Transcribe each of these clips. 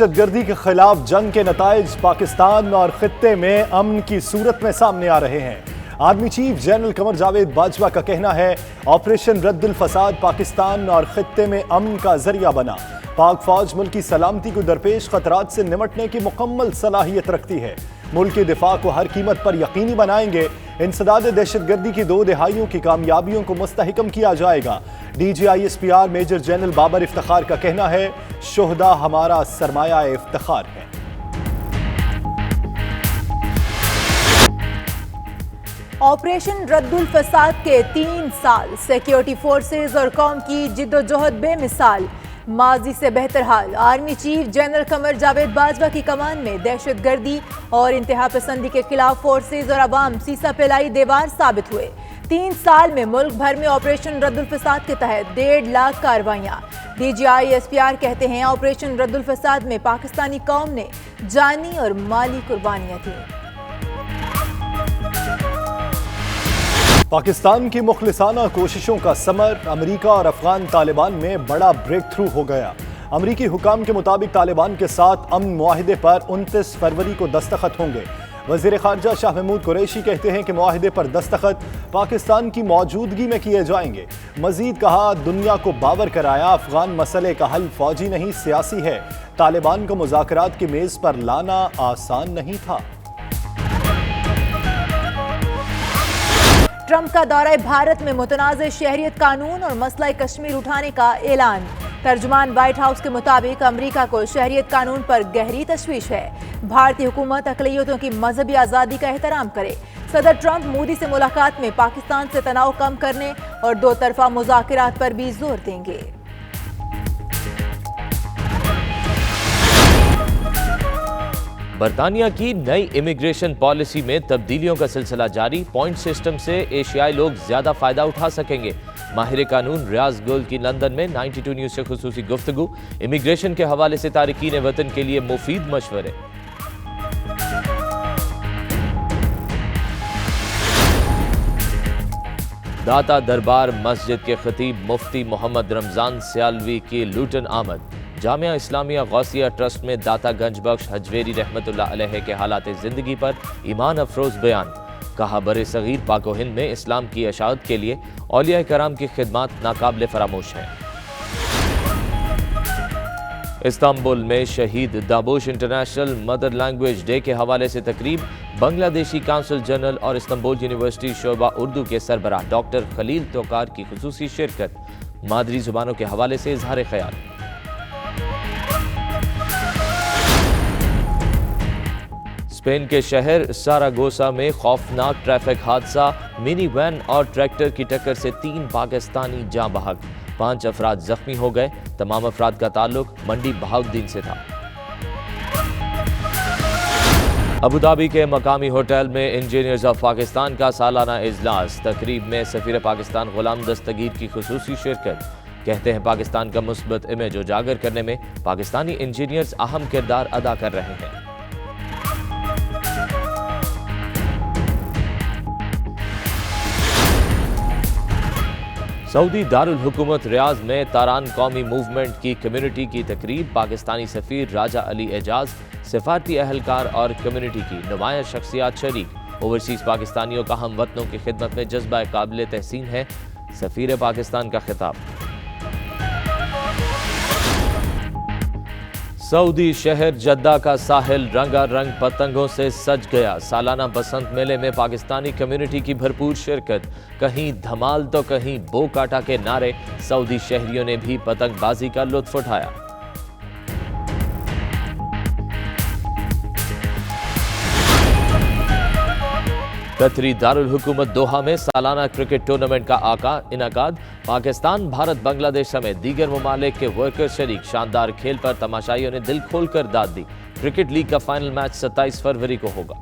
دہشت گردی کے خلاف جنگ کے نتائج پاکستان اور خطے میں امن کی صورت میں سامنے آ رہے ہیں۔ Army chief general Qamar Javed Bajwa کا کہنا ہے آپریشن رد الفساد پاکستان اور خطے میں امن کا ذریعہ بنا۔ پاک فوج ملک کی سلامتی کو درپیش خطرات سے نمٹنے کی مکمل صلاحیت رکھتی ہے۔ ملک کے دفاع کو ہر قیمت پر یقینی بنائیں گے۔ انسداد دہشت گردی کی 2 دہائیوں کی کامیابیوں کو مستحکم کیا جائے گا۔ D G I S P R major general Babar Iftikhar کا کہنا ہے شہداء ہمارا سرمایہ افتخار ہے۔ آپریشن رد الفساد کے 3 سال، سیکیورٹی فورسز اور قوم کی جد و جہد بے مثال، ماضی سے بہتر حال۔ Army chief general Qamar Javed Bajwa کی کمان میں دہشت گردی اور انتہا پسندی کے خلاف فورسز اور عوام سیسا پھیلائی دیوار ثابت ہوئے۔ 3 سال میں ملک بھر میں آپریشن رد الفساد کے تحت 1.5 لاکھ کارروائیاں۔ D G I S P R کہتے ہیں آپریشن رد الفساد میں پاکستانی قوم نے جانی اور مالی قربانیاں دیں۔ پاکستان کی مخلصانہ کوششوں کا ثمر امریکہ اور افغان طالبان میں بڑا بریک تھرو ہو گیا۔ امریکی حکام کے مطابق طالبان کے ساتھ امن معاہدے پر 29 فروری کو دستخط ہوں گے۔ وزیر خارجہ شاہ محمود قریشی کہتے ہیں کہ معاہدے پر دستخط پاکستان کی موجودگی میں کیے جائیں گے۔ مزید کہا دنیا کو باور کرایا افغان مسئلے کا حل فوجی نہیں سیاسی ہے۔ طالبان کو مذاکرات کی میز پر لانا آسان نہیں تھا۔ ٹرمپ کا دورہ بھارت میں متنازع شہریت قانون اور مسئلہ کشمیر اٹھانے کا اعلان۔ ترجمان وائٹ ہاؤس کے مطابق امریکہ کو شہریت قانون پر گہری تشویش ہے۔ بھارتی حکومت اقلیتوں کی مذہبی آزادی کا احترام کرے۔ صدر ٹرمپ مودی سے ملاقات میں پاکستان سے تناؤ کم کرنے اور 2 طرفہ مذاکرات پر بھی زور دیں گے۔ برطانیہ کی نئی امیگریشن پالیسی میں تبدیلیوں کا سلسلہ جاری۔ پوائنٹ سسٹم سے ایشیائی لوگ زیادہ فائدہ اٹھا سکیں گے۔ ماہر قانون ریاض گل کی لندن میں 92 نیوز سے خصوصی گفتگو۔ امیگریشن کے حوالے سے تارکین وطن کے لیے مفید مشورے۔ داتا دربار مسجد کے خطیب مفتی محمد رمضان سیالوی کی لوٹن آمد۔ جامعہ اسلامیہ غوثیہ ٹرسٹ میں داتا گنج بخش حجویری رحمت اللہ علیہ کے حالات زندگی پر ایمان افروز بیان۔ کہا بر صغیر پاک و ہند میں اسلام کی اشاعت کے لیے اولیاء کرام کی خدمات ناقابل فراموش ہیں۔ استنبول میں شہید دابوش انٹرنیشنل مدر لینگویج ڈے کے حوالے سے تقریب۔ بنگلہ دیشی کونسل جنرل اور استنبول یونیورسٹی شعبہ اردو کے سربراہ ڈاکٹر خلیل توکار کی خصوصی شرکت۔ مادری زبانوں کے حوالے سے اظہار خیال۔ اسپین کے شہر ساراگوسا میں خوفناک ٹریفک حادثہ۔ منی وین اور ٹریکٹر کی ٹکر سے 3 پاکستانی جاں بحق، 5 افراد زخمی ہو گئے۔ تمام افراد کا تعلق منڈی بہاؤالدین سے تھا۔ ابوظہبی کے مقامی ہوٹل میں انجینئرز آف پاکستان کا سالانہ اجلاس۔ تقریب میں سفیر پاکستان غلام دستگیر کی خصوصی شرکت۔ کہتے ہیں پاکستان کا مثبت امیج اجاگر کرنے میں پاکستانی انجینئرز اہم کردار ادا کر رہے ہیں۔ سعودی دارالحکومت ریاض میں تاران قومی موومنٹ کی کمیونٹی کی تقریب۔ پاکستانی سفیر راجہ علی اعجاز، سفارتی اہلکار اور کمیونٹی کی نمایاں شخصیات شریک۔ اوورسیز پاکستانیوں کا ہم وطنوں کی خدمت میں جذبہ قابل تحسین ہے، سفیر پاکستان کا خطاب۔ سعودی شہر جدہ کا ساحل رنگا رنگ پتنگوں سے سج گیا۔ سالانہ بسنت میلے میں پاکستانی کمیونٹی کی بھرپور شرکت۔ کہیں دھمال تو کہیں بو کاٹا کے نعرے۔ سعودی شہریوں نے بھی پتنگ بازی کا لطف اٹھایا۔ قطری دارالحکومت دوحہ میں سالانہ کرکٹ ٹورنامنٹ کا انعقاد۔ پاکستان، بھارت، بنگلہ دیش سمیت دیگر ممالک کے ورکر شریک۔ شاندار کھیل پر تماشائیوں نے دل کھول کر داد دی۔ کرکٹ لیگ کا فائنل میچ 27 فروری کو ہوگا۔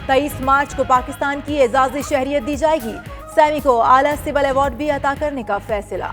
23 مارچ کو پاکستان کی اعزازی شہریت دی جائے گی۔ سیمی کو اعلیٰ سول ایوارڈ بھی عطا کرنے کا فیصلہ۔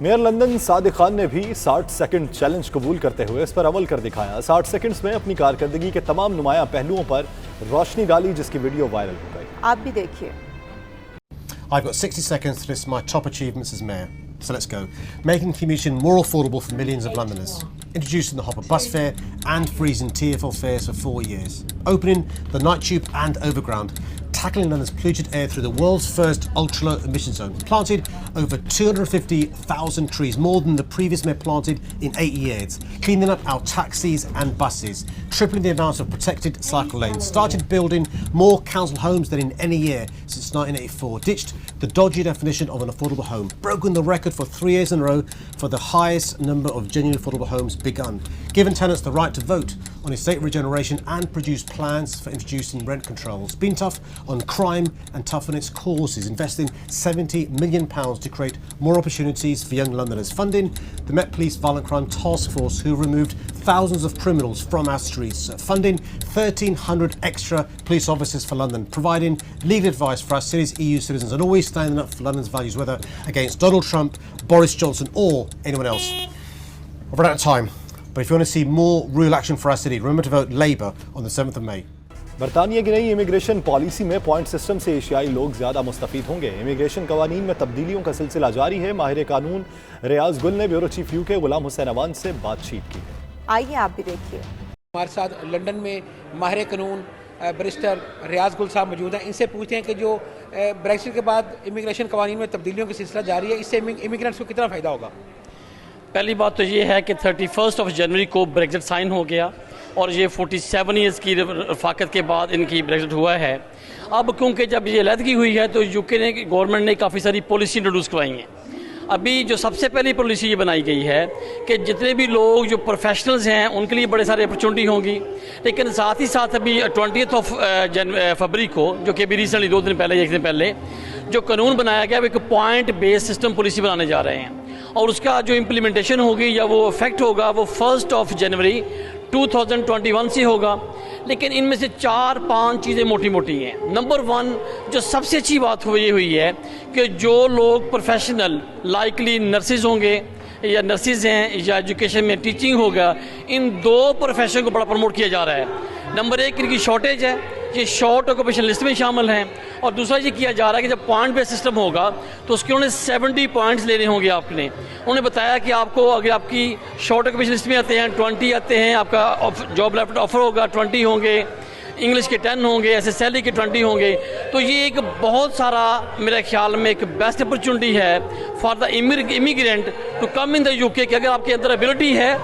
میئر لندن صادق خان نے بھی 60 سیکنڈ چیلنج قبول کرتے ہوئے اس پر عمل کر دکھایا. 60 سیکنڈز میں اپنی کارکردگی کے تمام نمایاں پہلوؤں پر روشنی ڈالی, جس کی ویڈیو وائرل ہو گئی. آپ بھی دیکھیے. I've got 60 seconds to list my top achievements as mayor. So let's go. Making commuting more affordable for millions of Londoners. Introducing the Hopper bus fare and freezing TfL fares for 4 years. Opening the night tube and overground. Tackling London's polluted air through the world's first ultra-low emission zone. Planted over 250,000 trees, more than the previous mayor planted in 8 years. Cleaning up our taxis and buses. Tripling the amount of protected cycle lanes. Started building more council homes than in any year since 1984. Ditched the dodgy definition of an affordable home. Broken the record for 3 years in a row for the highest number of genuine affordable homes begun. Given tenants the right to vote on estate regeneration and produced plans for introducing rent controls. Been tough on crime and tough on its causes, investing £70 million to create more opportunities for young Londoners. Funding the Met Police Violent Crime Task Force, who removed thousands of criminals from our streets. Funding 1,300 extra police officers for London. Providing legal advice for our city's EU citizens, and always standing up for London's values, whether against Donald Trump, Boris Johnson or anyone else. I've run out of time, but if you want to see more real action for our city, remember to vote Labour on the 7th of May. برطانیہ کی نئی immigration policy میں point system سے ایشیائی لوگ زیادہ مستفید ہوں گے. امیگریشن قوانین میں تبدیلیوں کا سلسلہ جاری ہے. ماہر قانون ریاض گل نے بیورو چیف یو کے غلام حسین اوان سے بات چیت کی. آئیے آپ بھی دیکھیے. ہمارے ساتھ لنڈن میں ماہر قانون بیرسٹر ریاض گل صاحب موجود ہیں. ان سے پوچھتے ہیں کہ جو بریکسٹ کے بعد امیگریشن قوانین میں تبدیلیوں کا سلسلہ جاری ہے, اس سے امیگرینٹس کو کتنا فائدہ ہوگا؟ پہلی بات تو یہ ہے کہ 31 جنوری کو بریکزٹ سائن ہو گیا اور یہ 47 ایئرس کی رفاقت کے بعد ان کی بریکزٹ ہوا ہے. اب کیونکہ جب یہ علیحدگی ہوئی ہے تو یو کے نے گورنمنٹ نے کافی ساری پالیسی انٹروڈیوس کروائی ہیں. ابھی جو سب سے پہلی پالیسی یہ بنائی گئی ہے کہ جتنے بھی لوگ جو پروفیشنلز ہیں ان کے لیے بڑے سارے اپرچونٹی ہوں گی, لیکن ساتھ ہی ساتھ ابھی 20 فروری کو, جو کہ ابھی ریسنٹلی 2 دن پہلے 1 دن پہلے جو قانون بنایا گیا وہ ایک پوائنٹ بیس سسٹم پالیسی بنانے جا رہے ہیں, اور اس کا جو امپلیمنٹیشن ہوگی یا وہ افیکٹ ہوگا وہ 1 جنوری 2021 سے ہوگا. لیکن ان میں سے 4-5 چیزیں موٹی موٹی ہیں. نمبر 1 جو سب سے اچھی بات ہوئی ہے کہ جو لوگ پروفیشنل لائکلی نرسز ہوں گے یا نرسز ہیں یا ایجوکیشن میں ٹیچنگ ہوگا, ان 2 پروفیشن کو بڑا پروموٹ کیا جا رہا ہے. نمبر 1 ان کی شارٹیج ہے, یہ شارٹ آکوپیشن لسٹ میں شامل ہیں, اور دوسرا یہ کیا جا رہا ہے کہ جب پوائنٹ بیس سسٹم ہوگا تو اس کے انہوں نے 70 پوائنٹس لینے ہوں گے. آپ نے انہوں نے بتایا کہ آپ کو اگر آپ کی شارٹ آکوپیشن لسٹ میں آتے ہیں 20 آتے ہیں, آپ کا جاب لیفٹ آفر ہوگا 20 ہوں گے, انگلش کے 10 ہوں گے, SSLE کے 20 ہوں گے. تو یہ ایک بہت سارا میرے خیال میں ایک بیسٹ اپرچونٹی ہے for the immigrant to come in the UK کہ اگر آپ کے اندر ایبلٹی ہے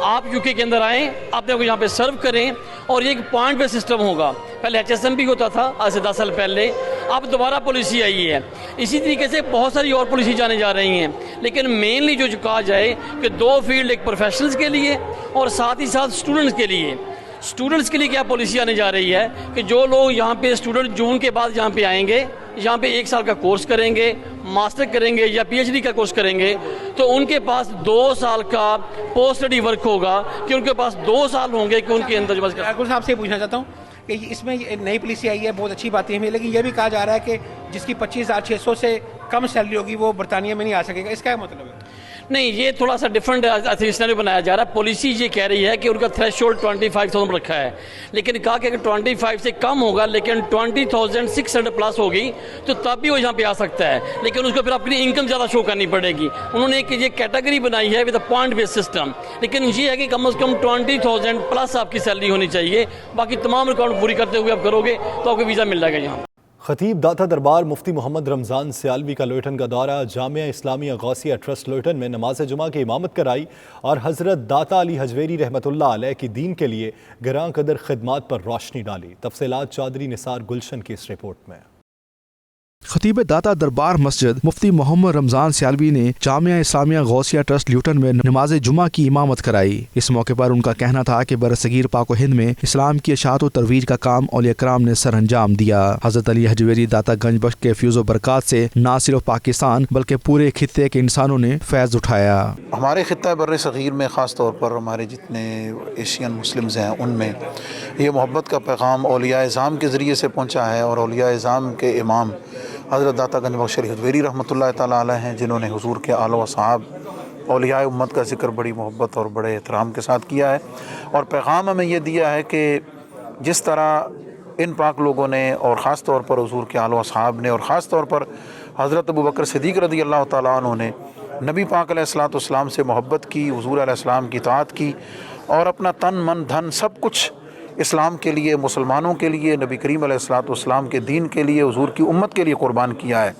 آپ UK کے اندر آئیں, اپنے کو یہاں پہ سرو کریں. اور یہ ایک پوائنٹ بیس سسٹم ہوگا. پہلے HSM بھی ہوتا تھا آج سے 10 سال پہلے, اب دوبارہ پالیسی آئی ہے. اسی طریقے سے بہت ساری اور پالیسی جانے جا رہی ہیں, لیکن مینلی جو کہا جائے کہ 2 فیلڈ, ایک پروفیشنلز کے لیے اور ساتھ ہی ساتھ اسٹوڈنٹس کے لیے. اسٹوڈنٹس کے لیے کیا پالیسی آنے جا رہی ہے کہ جو لوگ یہاں پہ اسٹوڈنٹ جون کے بعد یہاں پہ آئیں گے, یہاں پہ 1 سال کا کورس کریں گے, ماسٹر کریں گے یا PhD کا کورس کریں گے, تو ان کے پاس 2 سال کا پوسٹ اسٹڈی ورک ہوگا کہ ان کے پاس 2 سال ہوں گے کہ ان کے اندر جو گل صاحب سے پوچھنا چاہتا ہوں کہ اس میں نئی پالیسی آئی ہے, بہت اچھی باتیں ہیں, لیکن یہ بھی کہا جا رہا ہے کہ جس کی 25,600 سے کم سیلری ہوگی وہ برطانیہ میں نہیں آ سکے گا. اس کا کیا مطلب ہے؟ نہیں, یہ تھوڑا سا ڈفرینٹ سینیریو بنایا جا رہا ہے. پالیسی یہ کہہ رہی ہے کہ ان کا تھریش ہولڈ 25,000 رکھا ہے, لیکن کہا کہ اگر 25 سے کم ہوگا لیکن 20,600 پلس ہوگی تو تب بھی وہ یہاں پہ آ سکتا ہے, لیکن اس کو پھر اپنی انکم زیادہ شو کرنی پڑے گی. انہوں نے ایک یہ کیٹیگری بنائی ہے with a point base system, لیکن یہ ہے کہ کم از کم 20,000 پلس آپ کی سیلری ہونی چاہیے. باقی تمام ریکارڈ پوری کرتے ہوئے آپ کرو گے تو آپ کو ویزا مل جائے گا. یہاں خطیب داتا دربار مفتی محمد رمضان سیالوی کا لوئیٹن کا دورہ. جامعہ اسلامیہ غوثیہ ٹرسٹ لوئیٹن میں نماز جمعہ کی امامت کرائی اور حضرت داتا علی حجویری رحمۃ اللہ علیہ کی دین کے لیے گراں قدر خدمات پر روشنی ڈالی. تفصیلات چودھری نثار گلشن کی اس رپورٹ میں. خطیب داتا دربار مسجد مفتی محمد رمضان سیالوی نے جامعہ اسلامیہ غوثیہ ٹرسٹ لیوٹن میں نماز جمعہ کی امامت کرائی. اس موقع پر ان کا کہنا تھا کہ برصغیر پاک و ہند میں اسلام کی اشاعت و ترویج کا کام اولیاء کرام نے سر انجام دیا. حضرت علی حجویری داتا گنج بخش کے فیض و برکات سے نہ صرف پاکستان بلکہ پورے خطے کے انسانوں نے فیض اٹھایا. ہمارے خطہ بر صغیر میں خاص طور پر ہمارے جتنے ایشین مسلمز ہیں ان میں یہ محبت کا پیغام اولیاء اعظام کے ذریعے سے پہنچا ہے, اور اولیاء اعظام کے امام حضرت داتا گنج بخش حجویری رحمۃ اللہ تعالیٰ علیہ ہیں, جنہوں نے حضور کے آل و اصحاب اولیاء امت کا ذکر بڑی محبت اور بڑے احترام کے ساتھ کیا ہے، اور پیغام ہمیں یہ دیا ہے کہ جس طرح ان پاک لوگوں نے اور خاص طور پر حضور کے آل و اصحاب نے اور خاص طور پر حضرت ابوبکر صدیق رضی اللہ تعالیٰ عنہ نے نبی پاک علیہ الصلوۃ والسلام سے محبت کی، حضور علیہ السلام کی اطاعت کی، اور اپنا تن من دھن سب کچھ اسلام کے لیے، مسلمانوں کے لیے، نبی کریم علیہ الصلوۃ والسلام کے دین کے لیے، حضور کی امت کے لیے قربان کیا ہے۔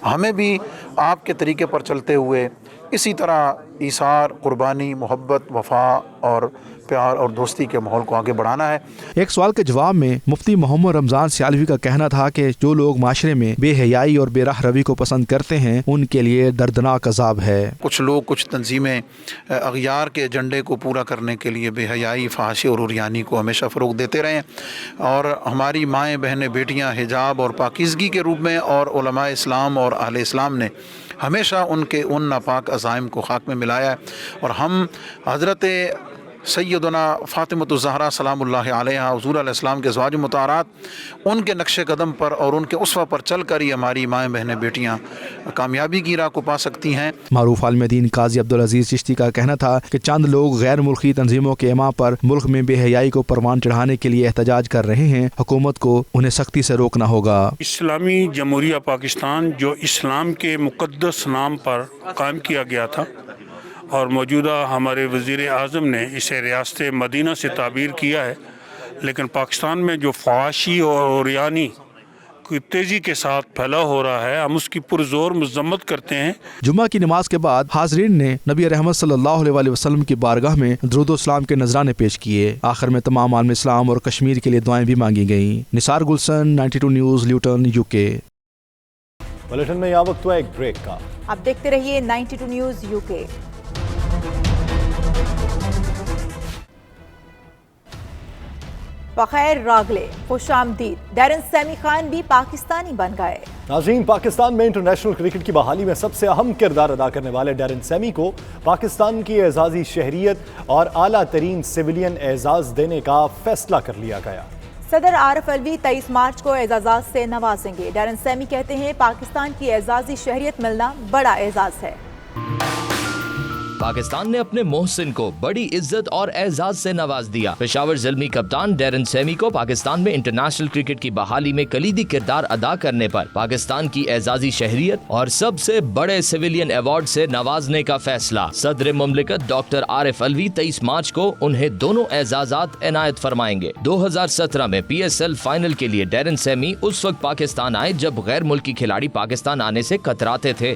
ہمیں بھی آپ کے طریقے پر چلتے ہوئے اسی طرح ایثار، قربانی، محبت، وفا اور پیار اور دوستی کے ماحول کو آگے بڑھانا ہے۔ ایک سوال کے جواب میں مفتی محمد رمضان سیالوی کا کہنا تھا کہ جو لوگ معاشرے میں بے حیائی اور بے راہ روی کو پسند کرتے ہیں ان کے لیے دردناک عذاب ہے۔ کچھ لوگ، کچھ تنظیمیں اغیار کے ایجنڈے کو پورا کرنے کے لیے بے حیائی، فحاشی اور عریانی کو ہمیشہ فروغ دیتے رہے ہیں، اور ہماری مائیں، بہنیں، بیٹیاں حجاب اور پاکیزگی کے روپ میں اور علماء اسلام اور اہل اسلام نے ہمیشہ ان ناپاک عزائم کو خاک میں ملایا ہے، اور ہم حضرت سیدنا فاطمۃ الزہرا سلام اللہ علیہ، حضور علیہ السلام کے ازواج مطہرات، ان کے نقش قدم پر اور ان کے اسوہ پر چل کر ہی ہماری مائیں، بہنیں، بیٹیاں کامیابی کی راہ کو پا سکتی ہیں۔ معروف عالم دین قاضی عبدالعزیز چشتی کا کہنا تھا کہ چند لوگ غیر ملکی تنظیموں کے امام پر ملک میں بے حیائی کو پروان چڑھانے کے لیے احتجاج کر رہے ہیں، حکومت کو انہیں سختی سے روکنا ہوگا۔ اسلامی جمہوریہ پاکستان جو اسلام کے مقدس نام پر قائم کیا گیا تھا، اور موجودہ ہمارے وزیر اعظم نے اسے ریاست مدینہ سے تعبیر کیا ہے، لیکن پاکستان میں جو فحاشی اور عریانی کی تیزی کے ساتھ پھیلا ہو رہا ہے، ہم اس کی پرزور مذمت کرتے ہیں۔ جمعہ کی نماز کے بعد حاضرین نے نبی رحمت صلی اللہ علیہ وسلم کی بارگاہ میں درود و سلام کے نذرانے پیش کیے۔ آخر میں تمام عالم اسلام اور کشمیر کے لیے دعائیں بھی مانگی گئیں۔ نثار گلشن، 92 نیوز، لیوٹن، UK۔ بلیٹن میں یہ وقت ہوا ایک بریک کا۔ اب دیکھتے رہیے 92 نیوز UK۔ بخیر راگلے، خوش آمدید، ڈیرن سیمی خان بھی پاکستانی بن گئے۔ ناظرین، پاکستان میں انٹرنیشنل کرکٹ کی بحالی میں سب سے اہم کردار ادا کرنے والے ڈیرن سیمی کو پاکستان کی اعزازی شہریت اور اعلیٰ ترین سویلین اعزاز دینے کا فیصلہ کر لیا گیا۔ صدر عارف الوی 23 مارچ کو اعزازات سے نوازیں گے۔ ڈیرن سیمی کہتے ہیں پاکستان کی اعزازی شہریت ملنا بڑا اعزاز ہے۔ پاکستان نے اپنے محسن کو بڑی عزت اور اعزاز سے نواز دیا۔ پشاور زلمی کپتان ڈیرن سیمی کو پاکستان میں انٹرنیشنل کرکٹ کی بحالی میں کلیدی کردار ادا کرنے پر پاکستان کی اعزازی شہریت اور سب سے بڑے سویلین ایوارڈ سے نوازنے کا فیصلہ۔ صدر مملکت ڈاکٹر عارف الوی 23 مارچ کو انہیں دونوں اعزازات عنایت فرمائیں گے۔ 2017 میں PSL فائنل کے لیے ڈیرن سیمی اس وقت پاکستان آئے جب غیر ملکی کھلاڑی پاکستان آنے سے کتراتے تھے۔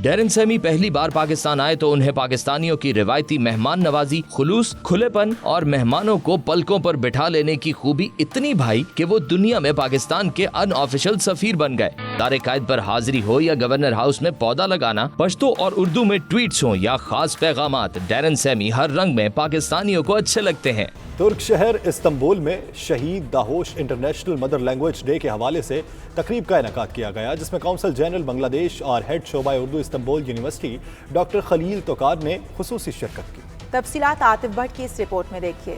ڈیرن سیمی پہلی بار پاکستان آئے تو انہیں پاکستانیوں کی روایتی مہمان نوازی، خلوص، کھلے پن اور مہمانوں کو پلکوں پر بٹھا لینے کی خوبی اتنی بھائی کہ وہ دنیا میں پاکستان کے ان آفیشل سفیر بن گئے۔ دار قائد پر حاضری ہو یا گورنر ہاؤس میں پودا لگانا، پشتو اور اردو میں ٹویٹس ہوں یا خاص پیغامات، ڈیرن سیمی ہر رنگ میں پاکستانیوں کو اچھے لگتے ہیں۔ ترک شہر استنبول میں شہید داہوش انٹرنیشنل مدر لینگویج ڈے کے حوالے سے تقریب کا انعقاد کیا گیا، جس میں کونسل جنرل بنگلہ دیش اور ہیڈ شعبہ اردو استنبول یونیورسٹی ڈاکٹر خلیل توکار نے خصوصی شرکت کی۔ تفصیلات عاطف بھٹ کی اس رپورٹ میں دیکھیے۔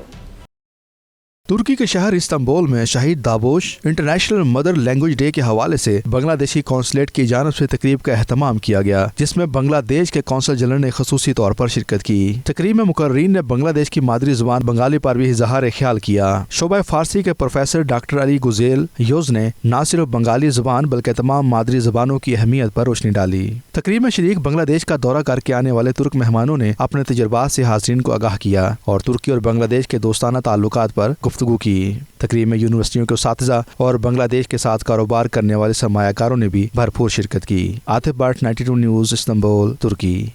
ترکی کے شہر استنبول میں شہید داووش انٹرنیشنل مدر لینگویج ڈے کے حوالے سے بنگلہ دیشی قونصلیٹ کی جانب سے تقریب کا اہتمام کیا گیا، جس میں بنگلہ دیش کے قونصل جنرل نے خصوصی طور پر شرکت کی۔ تقریب میں مقررین نے بنگلہ دیش کی مادری زبان بنگالی پر بھی اظہار خیال کیا۔ شعبہ فارسی کے پروفیسر ڈاکٹر علی گزیل یوز نے نہ صرف بنگالی زبان بلکہ تمام مادری زبانوں کی اہمیت پر روشنی ڈالی۔ تقریب میں شریک بنگلہ دیش کا دورہ کر کے آنے والے ترک مہمانوں نے اپنے تجربات سے حاضرین کو آگاہ کیا اور ترکی اور بنگلہ دیش کے دوستانہ تعلقات پر گفتگو کی۔ تقریب میں یونیورسٹیوں کے اساتذہ اور بنگلہ دیش کے ساتھ کاروبار کرنے والے سرمایہ کاروں نے بھی بھرپور شرکت کی۔ عاطف بٹ، 92 نیوز، استنبول، ترکی۔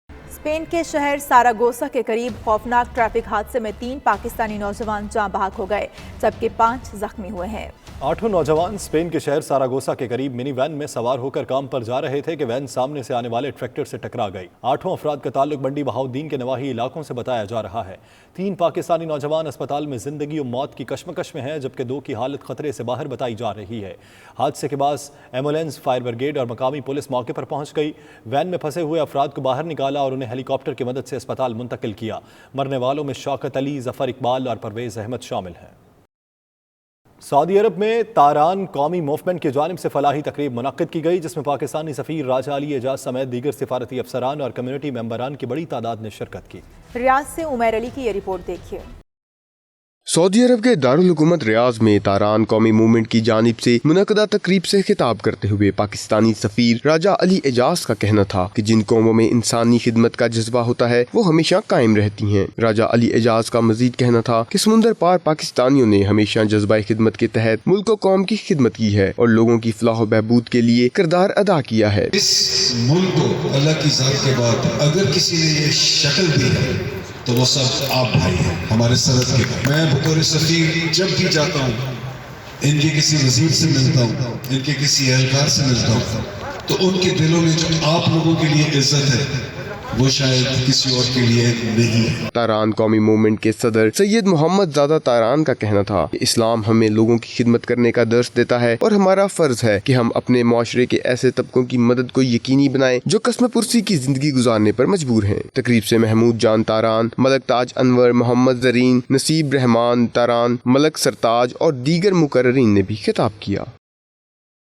اسپین کے شہر ساراگوسا کے قریب خوفناک ٹریفک حادثے میں 3 پاکستانی نوجوان جاں بحق ہو گئے جبکہ 5 زخمی ہوئے ہیں۔ 8 نوجوان اسپین کے شہر ساراگوسا کے قریب منی وین میں سوار ہو کر کام پر جا رہے تھے کہ وین سامنے سے آنے والے ٹریکٹر سے ٹکرا گئی۔ 8 افراد کا تعلق منڈی بہاؤالدین کے نواحی علاقوں سے بتایا جا رہا ہے۔ 3 پاکستانی نوجوان اسپتال میں زندگی و موت کی کشمکش میں ہیں جبکہ 2 کی حالت خطرے سے باہر بتائی جا رہی ہے۔ حادثے کے بعد ایمبولینس، فائر بریگیڈ اور مقامی پولیس موقع پر پہنچ گئی۔ وین میں پھنسے ہوئے افراد کو باہر نکالا اور انہیں ہیلی کاپٹر کی مدد سے اسپتال منتقل کیا۔ مرنے والوں میں شوکت علی، ظفر اقبال اور پرویز احمد شامل ہیں۔ سعودی عرب میں تاران قومی موومنٹ کی جانب سے فلاحی تقریب منعقد کی گئی، جس میں پاکستانی سفیر راجہ علی اعجاز سمیت دیگر سفارتی افسران اور کمیونٹی ممبران کی بڑی تعداد نے شرکت کی۔ ریاض سے عمیر علی کی یہ رپورٹ دیکھیے۔ سعودی عرب کے دارالحکومت ریاض میں تاران قومی موومنٹ کی جانب سے منعقدہ تقریب سے خطاب کرتے ہوئے پاکستانی سفیر راجہ علی اعجاز کا کہنا تھا کہ جن قوموں میں انسانی خدمت کا جذبہ ہوتا ہے وہ ہمیشہ قائم رہتی ہیں۔ راجہ علی اعجاز کا مزید کہنا تھا کہ سمندر پار پاکستانیوں نے ہمیشہ جذبہ خدمت کے تحت ملک و قوم کی خدمت کی ہے اور لوگوں کی فلاح و بہبود کے لیے کردار ادا کیا ہے۔ اس ملک کو اللہ کی ذات کے بعد اگر کسی نے یہ شکل دی ہے تو وہ سب آپ بھائی ہیں ہمارے سرحد کے۔ میں بطور سفیر جب بھی جاتا ہوں ان کے کسی وزیر سے ملتا ہوں، ان کے کسی اہلکار سے ملتا ہوں، تو ان کے دلوں میں جو آپ لوگوں کے لیے عزت ہے وہ شاید کسی اور کے لیے نہیں ہے۔ تاران قومی موومنٹ کے صدر سید محمد زادہ تاران کا کہنا تھا کہ اسلام ہمیں لوگوں کی خدمت کرنے کا درس دیتا ہے اور ہمارا فرض ہے کہ ہم اپنے معاشرے کے ایسے طبقوں کی مدد کو یقینی بنائیں جو قسم پرسی کی زندگی گزارنے پر مجبور ہیں۔ تقریب سے محمود جان تاران، ملک تاج انور، محمد زرین، نصیب رحمان تاران، ملک سرتاج اور دیگر مقررین نے بھی خطاب کیا۔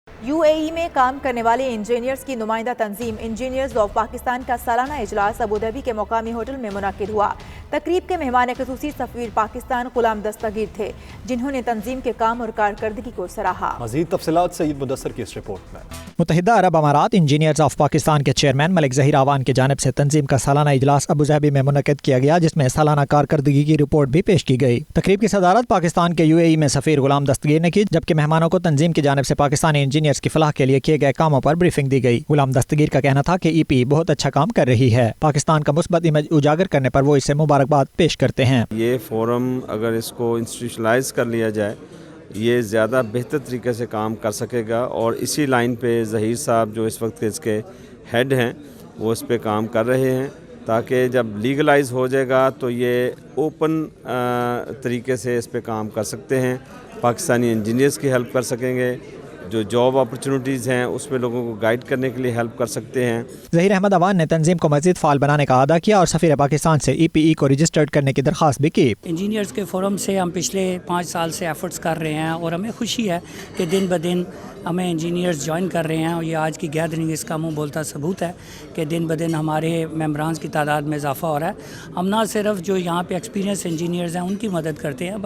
یو اے ای میں کام کرنے والے انجینئرز کی نمائندہ تنظیم انجینئرز آف پاکستان کا سالانہ اجلاس ابوظہبی کے مقامی ہوٹل میں منعقد ہوا۔ تقریب کے مہمان خصوصی سفیر پاکستان غلام دستگیر تھے، جنہوں نے تنظیم کے کام اور کارکردگی کو سراہا۔ مزید تفصیلات سید مدثر کی اس رپورٹ میں۔ متحدہ عرب امارات انجینئرز آف پاکستان کے چیئرمین ملک ظہیر آوان کی جانب سے تنظیم کا سالانہ اجلاس ابوظہبی میں منعقد کیا گیا، جس میں سالانہ کارکردگی کی رپورٹ بھی پیش کی گئی۔ تقریب کی صدارت پاکستان کے یو اے ای میں سفیر غلام دستگیر نے کی، جبکہ مہمانوں کو تنظیم کی جانب سے پاکستانی انجینئرز کی فلاح کے لیے کیے گئے کاموں پر بریفنگ دی گئی۔ غلام دستگیر کا کہنا تھا کہ ای پی بہت اچھا کام کر رہی ہے، پاکستان کا مثبت امیج اجاگر کرنے پر وہ اسے مبارکباد پیش کرتے ہیں۔ یہ فورم اگر اس کو انسٹیٹیوشنلائز کر لیا جائے یہ زیادہ بہتر طریقے سے کام کر سکے گا، اور اسی لائن پہ ظہیر صاحب جو اس وقت اس کے ہیڈ ہیں وہ اس پہ کام کر رہے ہیں، تاکہ جب لیگلائز ہو جائے گا تو یہ اوپن طریقے سے اس پہ کام کر سکتے ہیں، پاکستانی انجینئرز کی ہیلپ کر سکیں گے، جو جاب اپرچونٹیز ہیں اس میں لوگوں کو گائیڈ کرنے کے لیے ہیلپ کر سکتے ہیں۔ ظہیر احمد اوان نے تنظیم کو مزید فعال بنانے کا اعادہ کیا اور سفیر پاکستان سے ای پی ای کو رجسٹرڈ کرنے کی درخواست بھی کی۔ انجینئرز کے فورم سے ہم پچھلے 5 سال سے ایفرٹس کر رہے ہیں اور ہمیں خوشی ہے کہ دن بدن ہمیں انجینئرز جوائن کر رہے ہیں، اور یہ آج کی گیدرنگ اس کا منہ بولتا ثبوت ہے کہ دن بدن ہمارے ممبرانز کی تعداد میں اضافہ ہو رہا ہے۔ ہم نہ صرف جو یہاں پہ ایکسپیرینس انجینئرز ہیں ان کی مدد کرتے ہیں،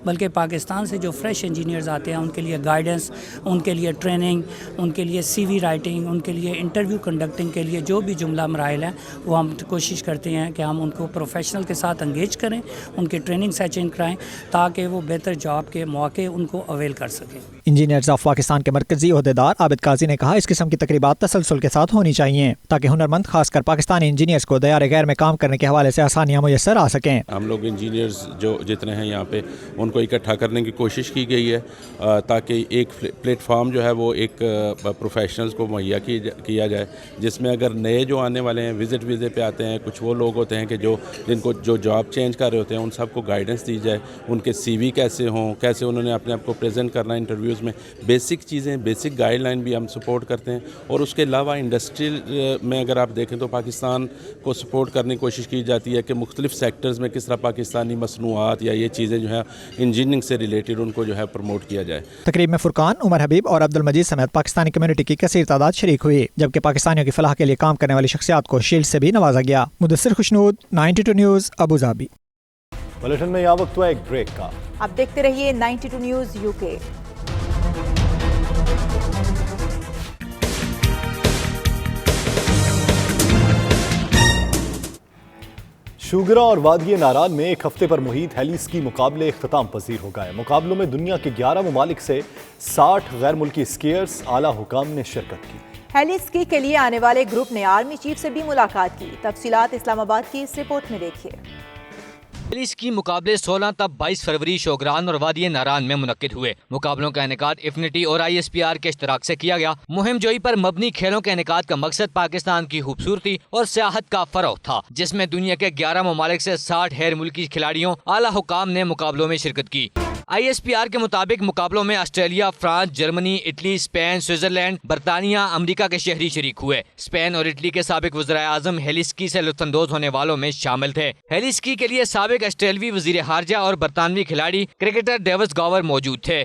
بلکہ پاکستان سے جو فریش انجینئرز آتے ہیں ان کے لیے گائیڈنس، ان کے لیے ٹریننگ، ان کے لیے سی وی رائٹنگ، ان کے لیے انٹرویو کنڈکٹنگ کے لیے جو بھی جملہ مراحل ہیں وہ ہم کوشش کرتے ہیں کہ ہم ان کو پروفیشنل کے ساتھ انگیج کریں، ان کے ٹریننگ سیشن کرائیں تاکہ وہ بہتر جاب کے مواقع ان کو اویل کر سکیں۔ انجینئرز آف پاکستان کے مرکزی عہدیدار عابد قاضی نے کہا اس قسم کی تقریبات تسلسل کے ساتھ ہونی چاہیے تاکہ ہنرمند خاص کر پاکستانی انجینئرز کو دیار غیر میں کام کرنے کے حوالے سے آسانیاں میسر آ سکیں۔ ہم لوگ انجینئرز جو جتنے ہیں یہاں پہ ان کو اکٹھا کرنے کی کوشش کی گئی ہے تاکہ ایک پلیٹ فارم جو ہے وہ ایک پروفیشنلز کو مہیا کیا جائے، جس میں اگر نئے جو آنے والے ہیں وزٹ ویزے پہ آتے ہیں، کچھ وہ لوگ ہوتے ہیں کہ جن کو جو جاب چینج کر رہے ہوتے ہیں، ان سب کو گائیڈنس دی جائے، ان کے سی وی کیسے ہوں، کیسے انہوں نے اپنے آپ کو پریزنٹ کرنا انٹرویوز میں، بیسک چیزیں، بیسک گائیڈ لائن بھی ہم سپورٹ کرتے ہیں۔ اور اس کے علاوہ انڈسٹریل میں اگر آپ دیکھیں تو پاکستان کو سپورٹ کرنے کی کوشش کی جاتی ہے کہ مختلف سیکٹرز میں کس طرح پاکستانی مصنوعات یا یہ چیزیں جو ہیں انجینئرنگ سے ریلیٹڈ ان کو جو ہے پروموٹ کیا جائے۔ تقریب میں فرقان، عمر حبیب اور عبد المجید سمیت پاکستانی کمیونٹی کی کثیر تعداد شریک ہوئی، جبکہ پاکستانیوں کی فلاح کے لیے کام کرنے والی شخصیات کو شیلڈ سے بھی نوازا گیا۔ Mudassar Khushnood, 92 News, Abu Dhabi. Bulletin میں یہ وقت ہوا ایک بریک کا۔ اب دیکھتے رہیے 92 نیوز UK۔ شوگرا اور وادی ناران میں ایک ہفتے پر محیط ہیلی اسکی مقابلے اختتام پذیر ہو گئے۔ مقابلوں میں دنیا کے 11 ممالک سے 60 غیر ملکی اسکیئرز اعلیٰ حکام نے شرکت کی۔ ہیلی اسکی کے لیے آنے والے گروپ نے آرمی چیف سے بھی ملاقات کی۔ تفصیلات اسلام آباد کی اس رپورٹ میں دیکھیے۔ ہیلی اسکی مقابلے 16 تا 22 فروری شوگران اور وادی ناران میں منعقد ہوئے۔ مقابلوں کا انعقاد افنیٹی اور ISPR کے اشتراک سے کیا گیا۔ مہم جوئی پر مبنی کھیلوں کے انعقاد کا مقصد پاکستان کی خوبصورتی اور سیاحت کا فروغ تھا، جس میں دنیا کے 11 ممالک سے 60 غیر ملکی کھلاڑیوں اعلیٰ حکام نے مقابلوں میں شرکت کی۔ ISPR کے مطابق مقابلوں میں Australia, France, Germany, Italy, Spain, Switzerland, برطانیہ، امریکہ کے شہری شریک ہوئے۔ اسپین اور اٹلی کے سابق وزرائے اعظم ہیلی اسکی سے لطف اندوز ہونے والوں میں شامل تھے۔ ہیلی اسکی کے لیے سابق آسٹریلوی وزیر خارجہ اور برطانوی کھلاڑی کرکٹر ڈیوس گاور موجود تھے۔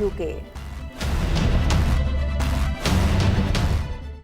UK।